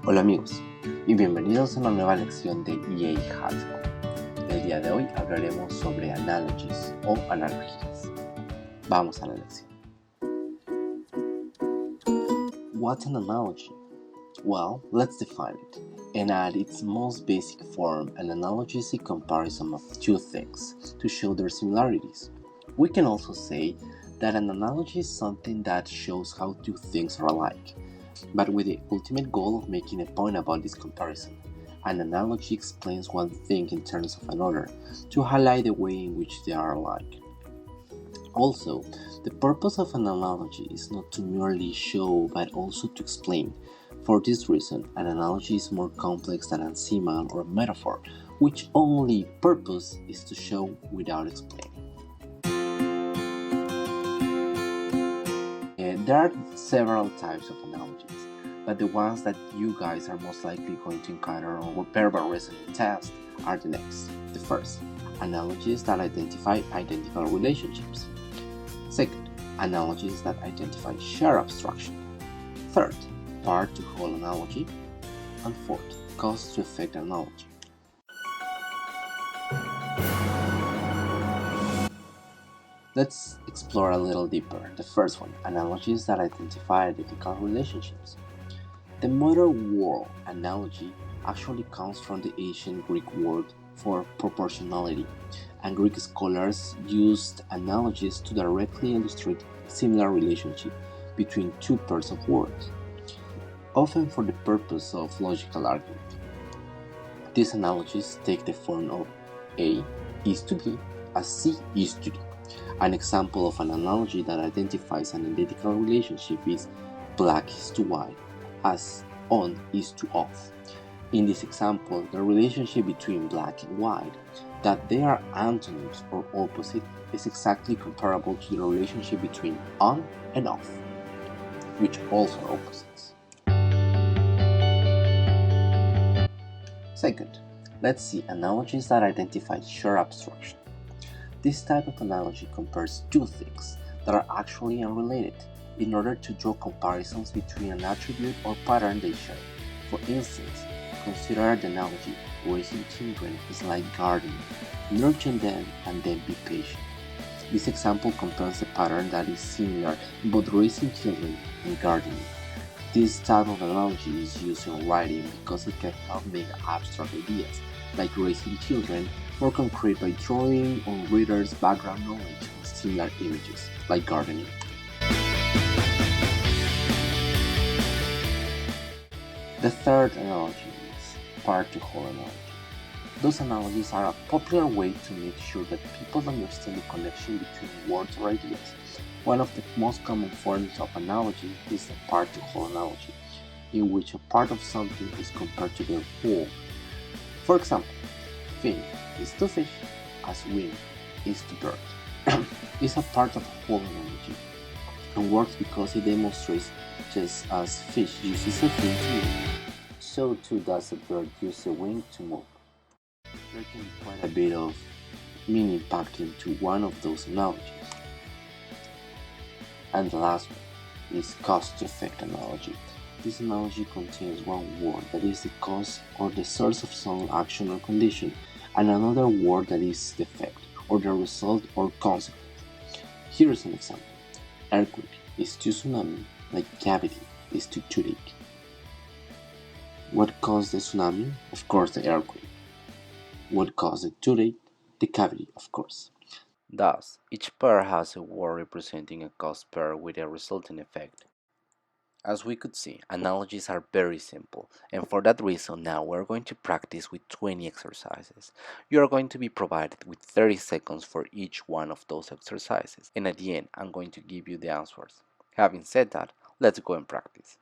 Hola amigos y bienvenidos a una nueva lección de IEI High School. El día de hoy hablaremos sobre Analogies o analogías. Vamos a la lección. What's an analogy? Well, let's define it. And at its most basic form, an analogy is a comparison of two things to show their similarities. We can also say that an analogy is something that shows how two things are alike, but with the ultimate goal of making a point about this comparison. An analogy explains one thing in terms of another, to highlight the way in which they are alike. Also, the purpose of an analogy is not to merely show but also to explain. For this reason, an analogy is more complex than a simile or a metaphor, which only purpose is to show without explaining. There are several types of analogies, but the ones that you guys are most likely going to encounter on your verbal reasoning test are the next. The first, analogies that identify identical relationships. Second, analogies that identify shared abstraction. Third, part-to-whole analogy. And fourth, cause-to-effect analogy. Let's explore a little deeper. The first one, analogies that identify identical relationships. The modern word analogy actually comes from the ancient Greek word for proportionality, and Greek scholars used analogies to directly illustrate similar relationship between two pairs of words, often for the purpose of logical argument. These analogies take the form of A is to B as C is to D. An example of an analogy that identifies an identical relationship is black is to white as on is to off. In this example, the relationship between black and white, that they are antonyms or opposite, is exactly comparable to the relationship between on and off, which also are opposites. Second, let's see analogies that identify shared abstraction. This type of analogy compares two things that are actually unrelated in order to draw comparisons between an attribute or pattern they share. For instance, consider the analogy, raising children is like gardening, nurture them and then be patient. This example compares a pattern that is similar in both raising children and gardening. This type of analogy is used in writing because it can help make abstract ideas, like raising children, more concrete by drawing on readers' background knowledge of similar images, like gardening. The third analogy is part-to-whole analogy. Those analogies are a popular way to make sure that people understand the connection between words or ideas. One of the most common forms of analogy is the part-to-whole analogy, in which a part of something is compared to the whole. For example, fin is to fish as wing is to bird. It's a part of a whole analogy and works because it demonstrates just as fish uses a fin to move, so too does a bird use a wing to move. There can be quite a bit of meaning packed into one of those analogies. And the last one is cause-to-effect analogy. This analogy contains one word that is the cause or the source of some action or condition, and another word that is the effect or the result or consequence. Here is an example. Earthquake is to tsunami, like cavity is to toothache. What caused the tsunami? Of course, the earthquake. What caused the toothache? The cavity, of course. Thus, each pair has a word representing a cause pair with a resulting effect. As we could see, analogies are very simple, and for that reason now we're going to practice with 20 exercises. You are going to be provided with 30 seconds for each one of those exercises, and at the end I'm going to give you the answers. Having said that, let's go and practice.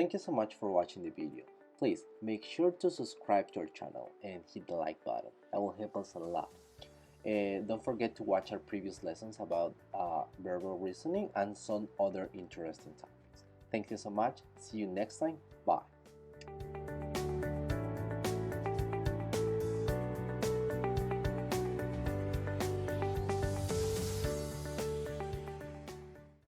Thank you so much for watching the video. Please make sure to subscribe to our channel and hit the like button. That will help us a lot. And don't forget to watch our previous lessons about verbal reasoning and some other interesting topics. Thank you so much. See you next time. Bye.